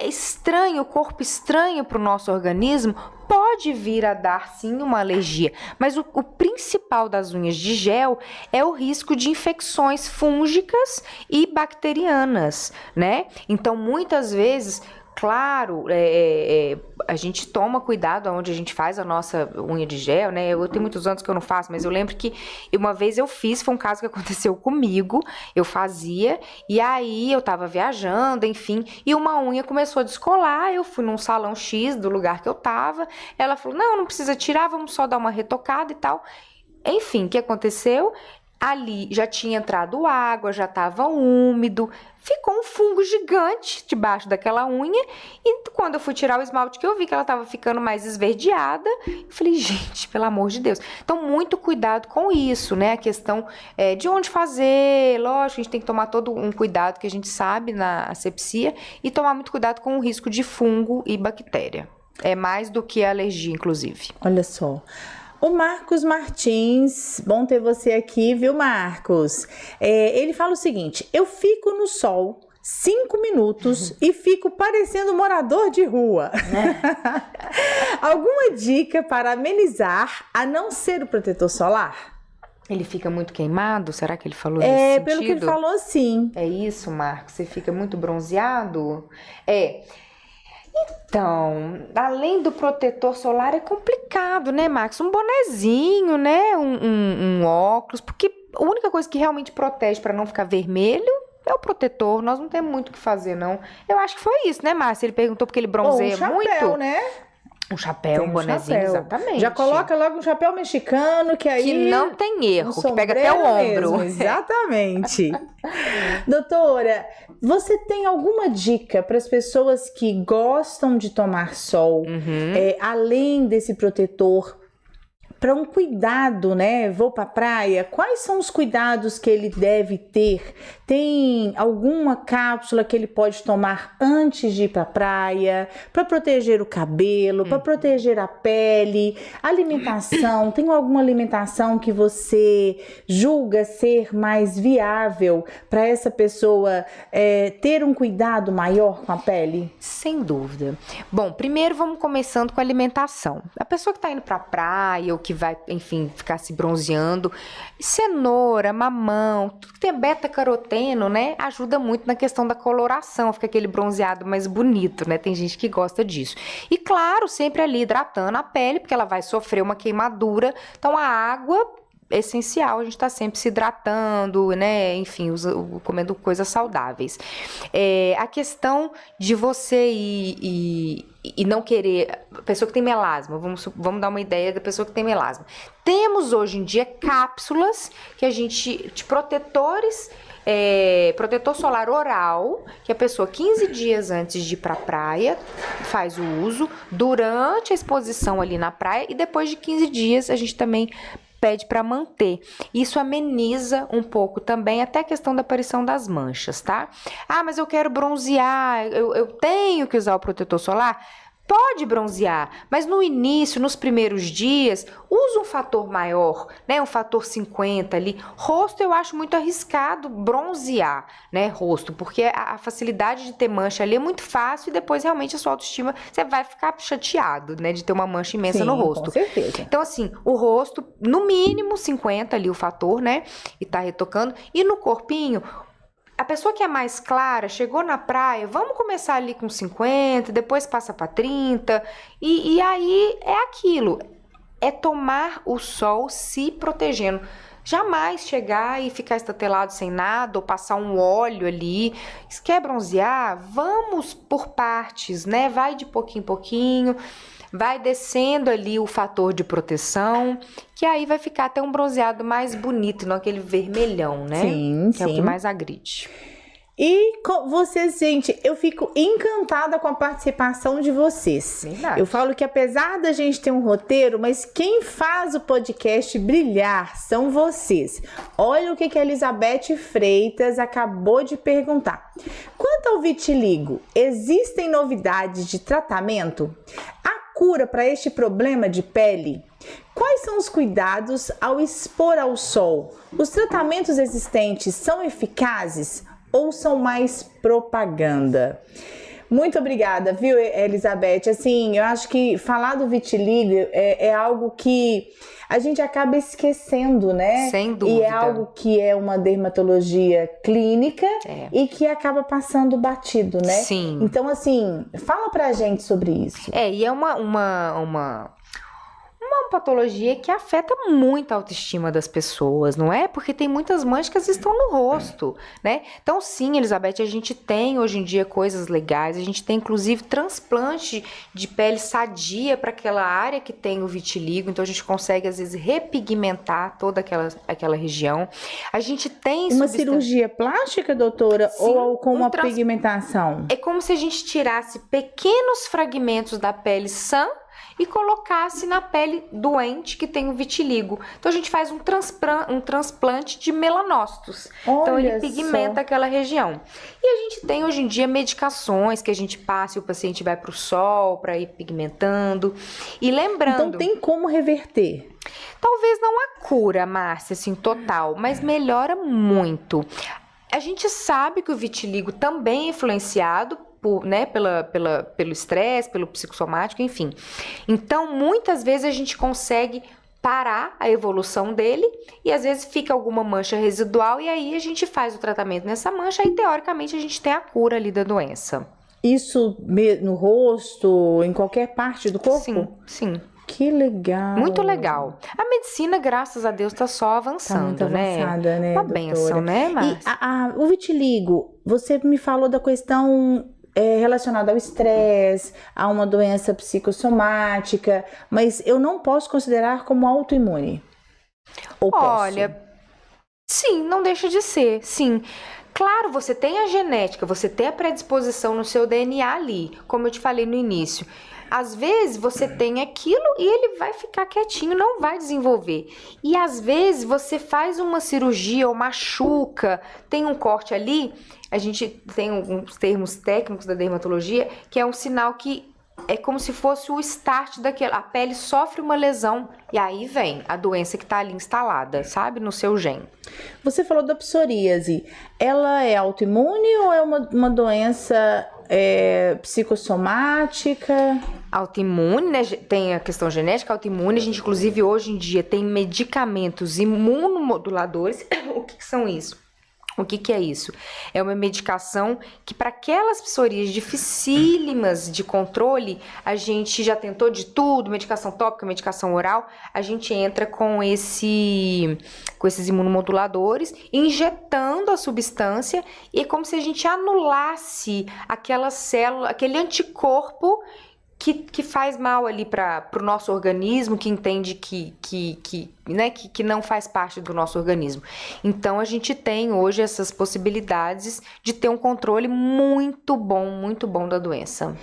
estranho, corpo estranho para o nosso organismo, pode vir a dar sim uma alergia, mas o principal das unhas de gel é o risco de infecções fúngicas e bacterianas, né? Então, muitas vezes, claro, a gente toma cuidado onde a gente faz a nossa unha de gel, né? Eu tenho muitos anos que eu não faço, mas eu lembro que uma vez eu fiz, foi um caso que aconteceu comigo, eu fazia, e aí eu tava viajando, enfim, e uma unha começou a descolar, eu fui num salão X do lugar que eu tava, ela falou, não precisa tirar, vamos só dar uma retocada e tal. Enfim, o que aconteceu? Ali já tinha entrado água, já estava úmido, ficou um fungo gigante debaixo daquela unha, e quando eu fui tirar o esmalte que eu vi que ela estava ficando mais esverdeada, eu falei, gente, pelo amor de Deus. Então, muito cuidado com isso, né? A questão de onde fazer, lógico, a gente tem que tomar todo um cuidado que a gente sabe na asepsia, e tomar muito cuidado com o risco de fungo e bactéria. É mais do que a alergia, inclusive. Olha só. O Marcos Martins, bom ter você aqui, viu, Marcos? Ele fala o seguinte: eu fico no sol 5 minutos e fico parecendo morador de rua. Alguma dica para amenizar, a não ser o protetor solar? Ele fica muito queimado? Será que ele falou nesse sentido? Pelo que ele falou, sim. É isso, Marcos? Você fica muito bronzeado? Então, além do protetor solar, é complicado, né, Max? Um bonezinho, né? Um óculos, porque a única coisa que realmente protege para não ficar vermelho é o protetor. Nós não temos muito o que fazer, não. Eu acho que foi isso, né, Márcia? Ele perguntou porque ele bronzeia muito. Um chapéu, né? Um chapéu, um bonezinho, chapéu. Exatamente. Já coloca logo um chapéu mexicano, que aí... Que não tem erro, que pega até o ombro. Mesmo, exatamente. Doutora, você tem alguma dica para as pessoas que gostam de tomar sol, além desse protetor, para um cuidado, né? Vou para a praia, quais são os cuidados que ele deve ter? Tem alguma cápsula que ele pode tomar antes de ir para a praia, para proteger o cabelo, para proteger a pele, alimentação? Tem alguma alimentação que você julga ser mais viável para essa pessoa ter um cuidado maior com a pele? Sem dúvida. Bom, primeiro vamos começando com a alimentação. A pessoa que está indo para a praia ou que vai, enfim, ficar se bronzeando, cenoura, mamão, tudo que tem beta-caroteno, né, ajuda muito na questão da coloração, fica aquele bronzeado mais bonito, né, tem gente que gosta disso. E claro, sempre ali hidratando a pele, porque ela vai sofrer uma queimadura, então a água essencial a gente estar sempre se hidratando, né? Enfim, comendo coisas saudáveis. A questão de você ir e não querer... A pessoa que tem melasma, vamos dar uma ideia da pessoa que tem melasma. Temos hoje em dia cápsulas que de protetores... protetor solar oral, que a pessoa 15 dias antes de ir pra praia faz o uso, durante a exposição ali na praia, e depois de 15 dias a gente também pede para manter. Isso ameniza um pouco também até a questão da aparição das manchas, tá? Ah, mas eu quero bronzear, eu tenho que usar o protetor solar? Pode bronzear, mas no início, nos primeiros dias, usa um fator maior, né? Um fator 50 ali. Rosto eu acho muito arriscado bronzear, né? Rosto, porque a facilidade de ter mancha ali é muito fácil e depois realmente a sua autoestima, você vai ficar chateado, né? De ter uma mancha imensa no rosto. Com certeza. Então assim, o rosto, no mínimo 50 ali o fator, né? E tá retocando. E no corpinho... A pessoa que é mais clara, chegou na praia, vamos começar ali com 50, depois passa para 30, e aí é aquilo, é tomar o sol se protegendo. Jamais chegar e ficar estatelado sem nada, ou passar um óleo ali. Se quer bronzear, vamos por partes, né? Vai de pouquinho em pouquinho, vai descendo ali o fator de proteção, que aí vai ficar até um bronzeado mais bonito, não aquele vermelhão, né? Sim, que é o que mais agride. E vocês, gente, eu fico encantada com a participação de vocês. Verdade. Eu falo que apesar da gente ter um roteiro, mas quem faz o podcast brilhar são vocês. Olha o que a Elizabeth Freitas acabou de perguntar. Quanto ao vitiligo, existem novidades de tratamento? A cura para este problema de pele? Quais são os cuidados ao expor ao sol? Os tratamentos existentes são eficazes ou são mais propaganda? Muito obrigada, viu, Elizabeth? Assim, eu acho que falar do vitiligo é algo que a gente acaba esquecendo, né? Sem dúvida. E é algo que é uma dermatologia clínica e que acaba passando batido, né? Sim. Então, assim, fala pra gente sobre isso. E é uma patologia que afeta muito a autoestima das pessoas, não é? Porque tem muitas manchas que estão no rosto, né? Então, sim, Elizabeth, a gente tem hoje em dia coisas legais, a gente tem inclusive transplante de pele sadia para aquela área que tem o vitiligo, então a gente consegue às vezes repigmentar toda aquela região. A gente tem uma cirurgia plástica, doutora? Sim, ou com uma pigmentação? É como se a gente tirasse pequenos fragmentos da pele sã e colocasse na pele doente que tem o vitiligo. Então a gente faz um transplante de melanócitos. Então ele pigmenta aquela região. E a gente tem hoje em dia medicações que a gente passa e o paciente vai para o sol para ir pigmentando. E lembrando... Então tem como reverter? Talvez não a cura, Márcia, assim, total, mas melhora muito. A gente sabe que o vitiligo também é influenciado pelo estresse, pelo psicossomático, enfim. Então, muitas vezes a gente consegue parar a evolução dele e às vezes fica alguma mancha residual e aí a gente faz o tratamento nessa mancha e teoricamente a gente tem a cura ali da doença. Isso no rosto, em qualquer parte do corpo? Sim, sim. Que legal. Muito legal. A medicina, graças a Deus, tá só avançando, tá muito avançada, né? Uma benção, né, Márcia? E o vitiligo, você me falou da questão relacionada ao estresse, a uma doença psicossomática, mas eu não posso considerar como autoimune. Ou Olha, sim, não deixa de ser, sim. Claro, você tem a genética, você tem a predisposição no seu DNA ali, como eu te falei no início. Às vezes você tem aquilo e ele vai ficar quietinho, não vai desenvolver. E às vezes você faz uma cirurgia ou machuca, tem um corte ali, a gente tem alguns termos técnicos da dermatologia, que é um sinal que é como se fosse o start daquela... A pele sofre uma lesão e aí vem a doença que está ali instalada, sabe? No seu gene. Você falou da psoríase. Ela é autoimune ou é uma doença psicossomática? Autoimune, né? Tem a questão genética, autoimune. A gente, inclusive, hoje em dia tem medicamentos imunomoduladores. O que são isso? O que é isso? É uma medicação que para aquelas psoríases dificílimas de controle, a gente já tentou de tudo, medicação tópica, medicação oral, a gente entra com esses imunomoduladores, injetando a substância, e é como se a gente anulasse aquela célula, aquele anticorpo que faz mal ali para o nosso organismo, que entende que não faz parte do nosso organismo. Então, a gente tem hoje essas possibilidades de ter um controle muito bom da doença.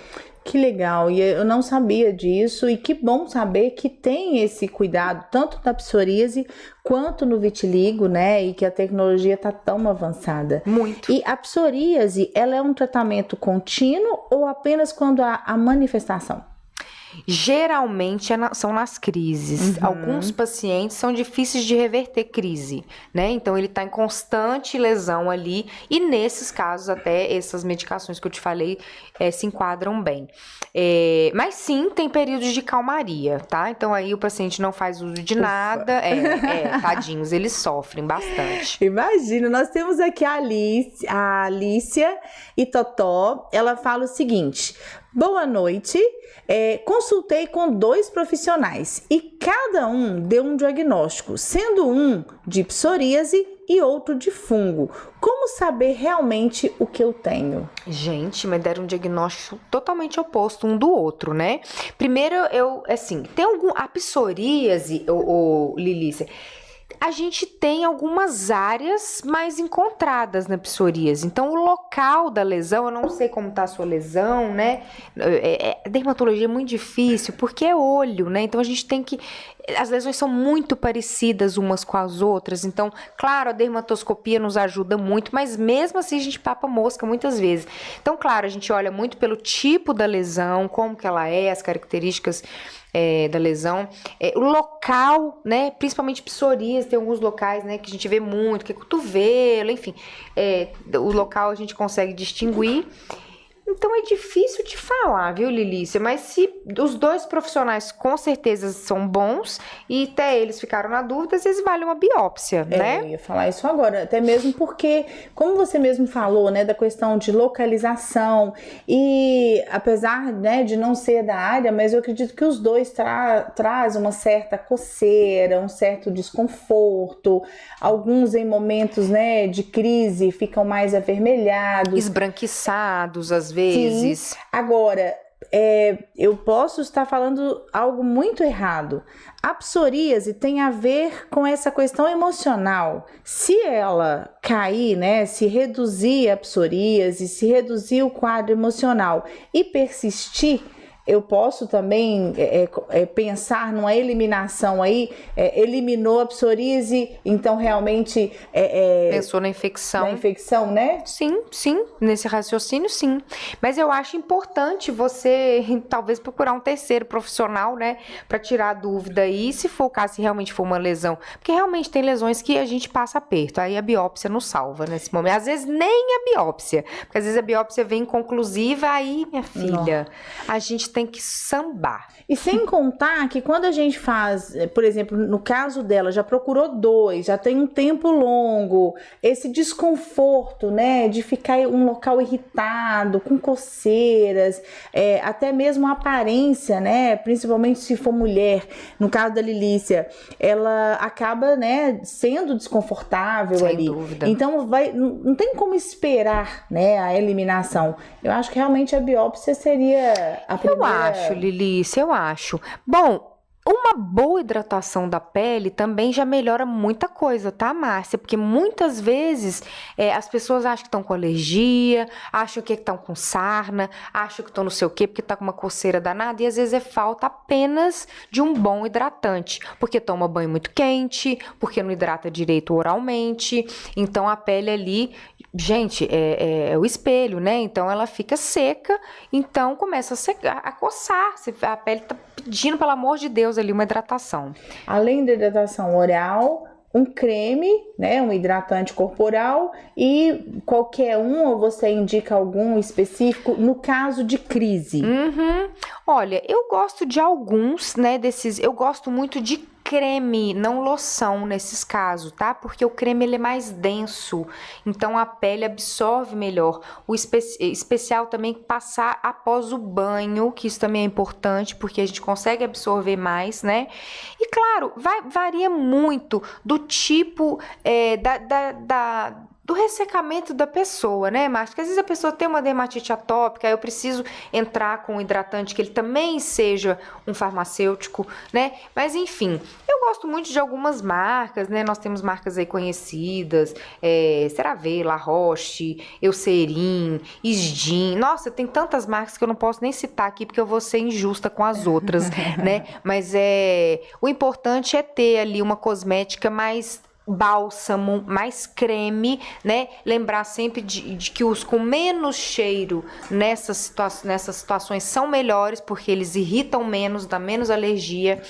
Que legal, e eu não sabia disso, e que bom saber que tem esse cuidado tanto na psoríase quanto no vitiligo, né, e que a tecnologia está tão avançada. Muito. E a psoríase, ela é um tratamento contínuo ou apenas quando há a manifestação? Geralmente são nas crises. Alguns pacientes são difíceis de reverter crise, né? Então ele está em constante lesão ali, e nesses casos até essas medicações que eu te falei se enquadram bem. Mas sim, tem períodos de calmaria, tá? Então aí o paciente não faz uso de nada. Tadinhos, eles sofrem bastante. Imagina, nós temos aqui a Alicia e Totó. Ela fala o seguinte: boa noite, consultei com 2 profissionais e cada um deu um diagnóstico, sendo um de psoríase e outro de fungo. Como saber realmente o que eu tenho? Gente, mas deram um diagnóstico totalmente oposto um do outro, né? Primeiro, a psoríase, Lilícia, a gente tem algumas áreas mais encontradas na psoríase. Então, o local da lesão, eu não sei como tá a sua lesão, né? A dermatologia é muito difícil, porque é olho, né? Então, a gente tem que... As lesões são muito parecidas umas com as outras. Então, claro, a dermatoscopia nos ajuda muito, mas mesmo assim a gente papa mosca muitas vezes. Então, claro, a gente olha muito pelo tipo da lesão, como que ela é, as características da lesão, o local, né, principalmente psoríase, tem alguns locais, né, que a gente vê muito, que é cotovelo, enfim, o local a gente consegue distinguir. Então é difícil de falar, viu, Lilícia? Mas se os 2 profissionais com certeza são bons e até eles ficaram na dúvida, às vezes vale uma biópsia, né? Eu ia falar isso agora, até mesmo porque, como você mesmo falou, né, da questão de localização, e apesar, né, de não ser da área, mas eu acredito que os 2 trazem uma certa coceira, um certo desconforto, alguns em momentos, né, de crise ficam mais avermelhados, esbranquiçados às vezes. Sim. Agora, eu posso estar falando algo muito errado. A psoríase tem a ver com essa questão emocional. Se ela cair, né, se reduzir a psoríase, se reduzir o quadro emocional e persistir, eu posso também pensar numa eliminação aí, eliminou a psoríase, então realmente... Pensou na infecção. Na infecção, né? Sim, nesse raciocínio, sim. Mas eu acho importante você, talvez, procurar um terceiro profissional, né, para tirar a dúvida aí, se for o caso, se realmente for uma lesão. Porque realmente tem lesões que a gente passa aperto, aí a biópsia nos salva nesse momento. Às vezes nem a biópsia, porque às vezes a biópsia vem inconclusiva, aí, minha filha, a gente tem que sambar. E sem contar que quando a gente faz, por exemplo, no caso dela, já procurou 2, já tem um tempo longo, esse desconforto, né, de ficar em um local irritado, com coceiras, até mesmo a aparência, né, principalmente se for mulher, no caso da Lilícia, ela acaba, né, sendo desconfortável ali. Sem dúvida. Então não tem como esperar, né, a eliminação. Eu acho que realmente a biópsia seria a primeira. Eu acho, Lilícia, eu acho. Bom, uma boa hidratação da pele também já melhora muita coisa, tá, Márcia? Porque muitas vezes as pessoas acham que estão com alergia, acham que estão com sarna, acham que estão não sei o quê, porque tá com uma coceira danada, e às vezes é falta apenas de um bom hidratante, porque toma banho muito quente, porque não hidrata direito oralmente, então a pele ali... Gente, é o espelho, né? Então ela fica seca, então começa a secar, a coçar. A pele tá pedindo, pelo amor de Deus, ali uma hidratação. Além da hidratação oral, um creme, né? Um hidratante corporal, e qualquer um, ou você indica algum específico no caso de crise? Olha, eu gosto de alguns, né? Eu gosto muito de creme, não loção nesses casos, tá? Porque o creme ele é mais denso, então a pele absorve melhor. O especial também passar após o banho, que isso também é importante, porque a gente consegue absorver mais, né? E claro, varia muito do tipo do ressecamento da pessoa, né, Márcia? Porque às vezes a pessoa tem uma dermatite atópica, aí eu preciso entrar com um hidratante que ele também seja um farmacêutico, né? Mas enfim, eu gosto muito de algumas marcas, né? Nós temos marcas aí conhecidas, CeraVe, La Roche, Eucerin, Isdin. Nossa, tem tantas marcas que eu não posso nem citar aqui porque eu vou ser injusta com as outras, né? Mas o importante é ter ali uma cosmética mais bálsamo, mais creme, né? Lembrar sempre de que os com menos cheiro nessas situações são melhores, porque eles irritam menos, dá menos alergia.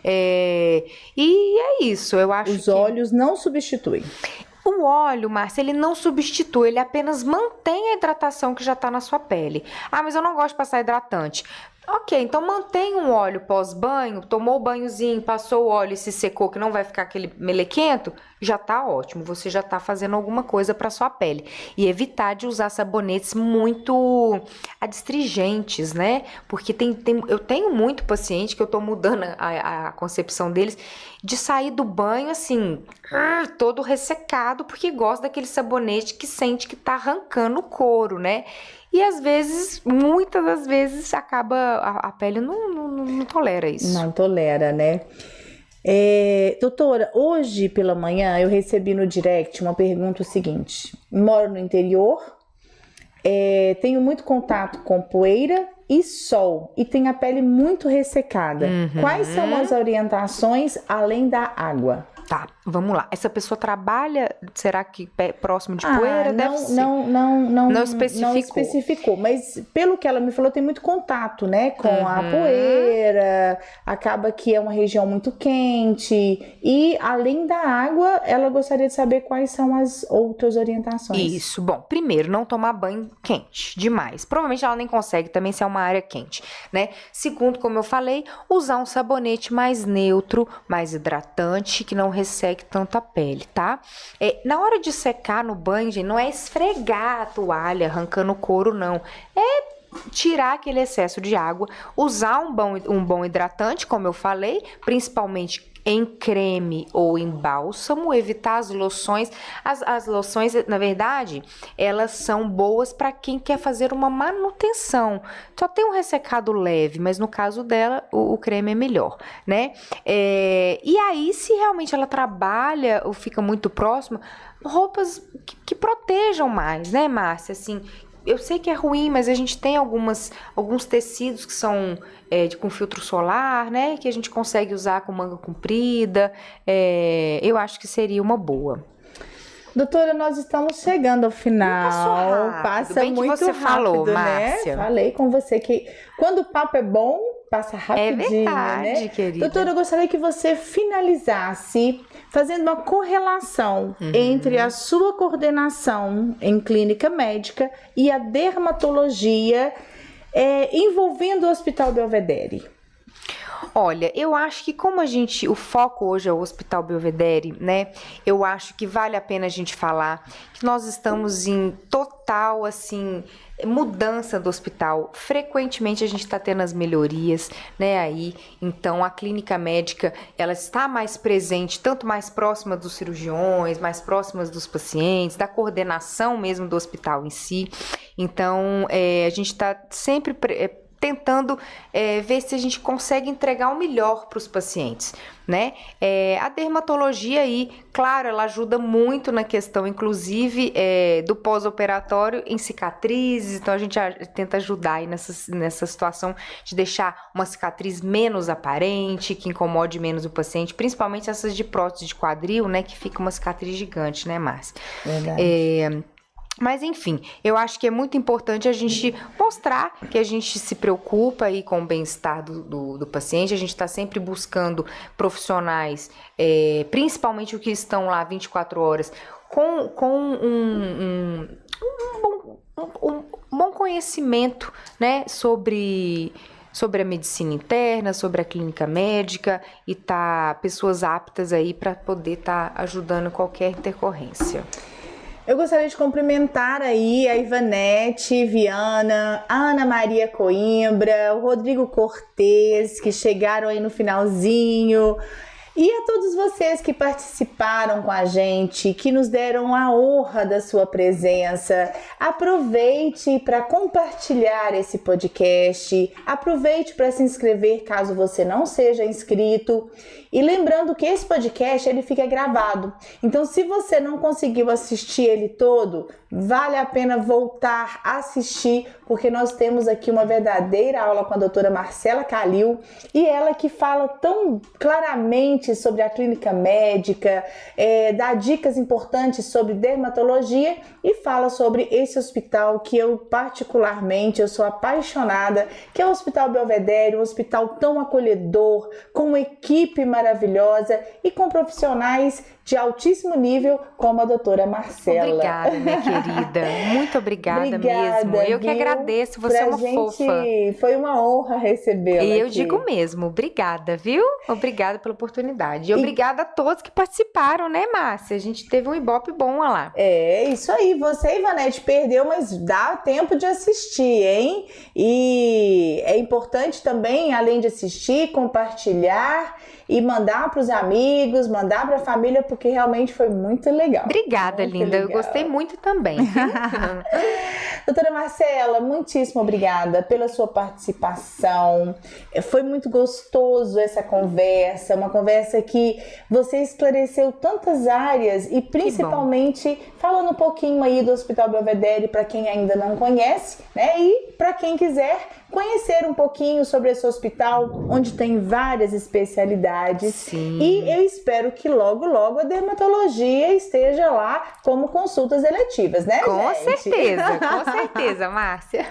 E é isso, eu acho Os óleos não substituem. O óleo, Márcia, ele não substitui, ele apenas mantém a hidratação que já está na sua pele. Ah, mas eu não gosto de passar hidratante. Ok, então mantém um óleo pós-banho, tomou o banhozinho, passou o óleo e se secou, que não vai ficar aquele melequento, já tá ótimo, você já tá fazendo alguma coisa para sua pele. E evitar de usar sabonetes muito adstringentes, né? Porque eu tenho muito paciente que eu tô mudando a concepção deles, de sair do banho assim, todo ressecado, porque gosta daquele sabonete que sente que tá arrancando o couro, né? E às vezes, muitas das vezes, a pele não tolera isso. Não tolera, né? Doutora, hoje pela manhã eu recebi no direct uma pergunta seguinte. Moro no interior, tenho muito contato com poeira e sol e tenho a pele muito ressecada. Quais são as orientações além da água? Tá, vamos lá. Essa pessoa trabalha, será que próximo de poeira? Não especificou. Não especificou, mas pelo que ela me falou, tem muito contato, né, com a poeira, acaba que é uma região muito quente e além da água, ela gostaria de saber quais são as outras orientações. Isso, bom, primeiro, não tomar banho quente, demais. Provavelmente ela nem consegue também se é uma área quente, né? Segundo, como eu falei, usar um sabonete mais neutro, mais hidratante, que não resseque tanto a pele, tá? Na hora de secar no banho, gente, não é esfregar a toalha arrancando o couro, não. É tirar aquele excesso de água, usar um bom hidratante, como eu falei, principalmente em creme ou em bálsamo, evitar as loções. As loções, na verdade, elas são boas para quem quer fazer uma manutenção. Só tem um ressecado leve, mas no caso dela, o creme é melhor, né? E aí, se realmente ela trabalha ou fica muito próxima, roupas que protejam mais, né, Márcia? Assim, eu sei que é ruim, mas a gente tem alguns tecidos que são com filtro solar, né? Que a gente consegue usar com manga comprida. Eu acho que seria uma boa. Doutora, nós estamos chegando ao final. Passa bem muito que você rápido, falou, né? Márcia. Falei com você que quando o papo é bom, passa rapidinho, verdade, né? querida. Doutora, eu gostaria que você finalizasse fazendo uma correlação entre a sua coordenação em clínica médica e a dermatologia envolvendo o Hospital Belvedere. Olha, eu acho que como o foco hoje é o Hospital Belvedere, né? Eu acho que vale a pena a gente falar que nós estamos em total, assim, mudança do hospital. Frequentemente a gente está tendo as melhorias, né, aí. Então, a clínica médica, ela está mais presente, tanto mais próxima dos cirurgiões, mais próximas dos pacientes, da coordenação mesmo do hospital em si. Então, a gente está sempre tentando ver se a gente consegue entregar o melhor para os pacientes, né? A dermatologia aí, claro, ela ajuda muito na questão, inclusive, do pós-operatório em cicatrizes, então a gente tenta ajudar aí nessa situação de deixar uma cicatriz menos aparente, que incomode menos o paciente, principalmente essas de prótese de quadril, né, que fica uma cicatriz gigante, né, Márcia? Verdade. Mas enfim, eu acho que é muito importante a gente mostrar que a gente se preocupa aí com o bem-estar do paciente, a gente está sempre buscando profissionais, principalmente os que estão lá 24 horas, com um bom conhecimento, né, sobre sobre a medicina interna, sobre a clínica médica e pessoas aptas aí para poder estar ajudando qualquer intercorrência. Eu gostaria de cumprimentar aí a Ivanete Viana, a Ana Maria Coimbra, o Rodrigo Cortez, que chegaram aí no finalzinho. E a todos vocês que participaram com a gente, que nos deram a honra da sua presença. Aproveite para compartilhar esse podcast, aproveite para se inscrever caso você não seja inscrito. E lembrando que esse podcast ele fica gravado, então se você não conseguiu assistir ele todo, vale a pena voltar a assistir, porque nós temos aqui uma verdadeira aula com a doutora Marcela Calil, e ela que fala tão claramente sobre a clínica médica, dá dicas importantes sobre dermatologia e fala sobre esse hospital que eu particularmente, eu sou apaixonada, que é o Hospital Belvedere, um hospital tão acolhedor, com uma equipe maravilhosa e com profissionais de altíssimo nível, como a doutora Marcela. Obrigada, minha querida. Muito obrigada mesmo. Eu que agradeço, você é uma fofa. Foi uma honra recebê-la E eu aqui. digo mesmo, obrigada, viu? Obrigada pela oportunidade. E obrigada a todos que participaram, né, Márcia? A gente teve um ibope bom lá. É, isso aí. Você, Ivanete, perdeu, mas dá tempo de assistir, hein? E é importante também, além de assistir, compartilhar e mandar para os amigos, mandar para a família, porque realmente foi muito legal. Obrigada, muito linda. legal. Eu gostei muito também. Doutora Marcela, muitíssimo obrigada pela sua participação. Foi muito gostoso essa conversa, uma conversa que você esclareceu tantas áreas e principalmente falando um pouquinho aí do Hospital Belvedere para quem ainda não conhece, né? E para quem quiser conhecer um pouquinho sobre esse hospital, onde tem várias especialidades. Sim. E eu espero que logo, logo a dermatologia esteja lá como consultas eletivas, né, Com certeza, Márcia.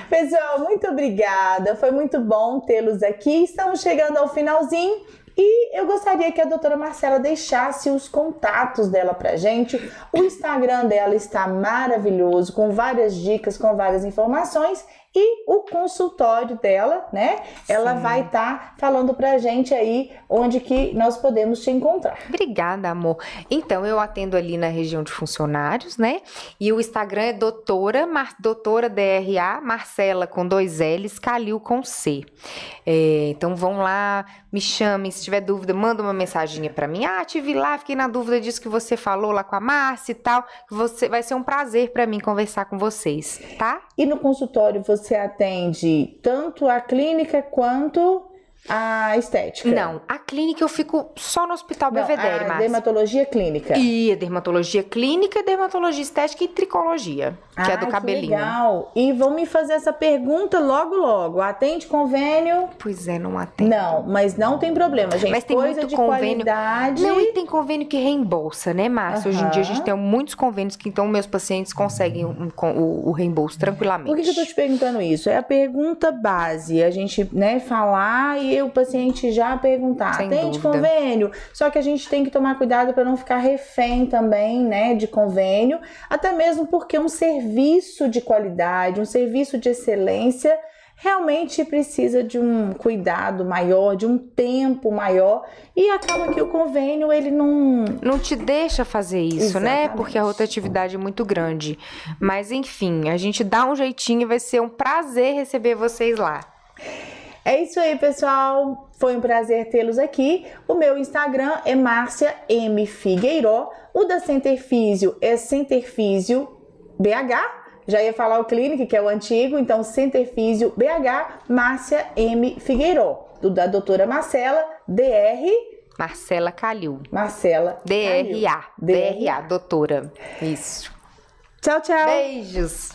Pessoal, muito obrigada. Foi muito bom tê-los aqui. Estamos chegando ao finalzinho. E eu gostaria que a doutora Marcela deixasse os contatos dela pra gente. O Instagram dela está maravilhoso, com várias dicas, com várias informações. E o consultório dela, né? Ela vai estar falando pra gente aí onde que nós podemos te encontrar. Obrigada, amor. Então, eu atendo ali na região de funcionários, né? E o Instagram é doutora DRA, Marcela com 2 L's, Calil com C. Então, vão lá, me chamem, se tiver dúvida, manda uma mensaginha pra mim. Tive lá, fiquei na dúvida disso que você falou lá com a Márcia e tal. Vai ser um prazer pra mim conversar com vocês, tá? E no consultório você atende tanto a clínica quanto a estética? Não, a clínica eu fico só no Hospital Belvedere, Márcia. Dermatologia clínica. E a dermatologia clínica, dermatologia estética e tricologia, que é do cabelinho. Que legal. E vão me fazer essa pergunta logo, logo. Atende convênio? Pois é, não atende. Não, mas não tem problema, gente. Mas tem coisa muito de convênio. Qualidade. Não, e tem convênio que reembolsa, né, Márcia? Hoje em dia a gente tem muitos convênios que então meus pacientes conseguem o reembolso tranquilamente. Por que eu tô te perguntando isso? É a pergunta base. A gente, né, falar e o paciente já perguntar. Sem Atende dúvida. convênio? Só que a gente tem que tomar cuidado para não ficar refém também, né, de convênio. Até mesmo porque um serviço de qualidade, um serviço de excelência realmente precisa de um cuidado maior, de um tempo maior, e acaba que o convênio ele não te deixa fazer isso, Exatamente. né? Porque a rotatividade é muito grande. Mas enfim, a gente dá um jeitinho e vai ser um prazer receber vocês lá. É isso aí, pessoal. Foi um prazer tê-los aqui. O meu Instagram é Márcia M. Figueiró. O da Centerfísio é Centerfísio BH. Já ia falar o Clinic, que é o antigo. Então, Centerfísio BH, Márcia M. Figueiró. Do da doutora Marcela, DR... Marcela Calil. Marcela DRA. DRA, doutora. Isso. Tchau, tchau. Beijos.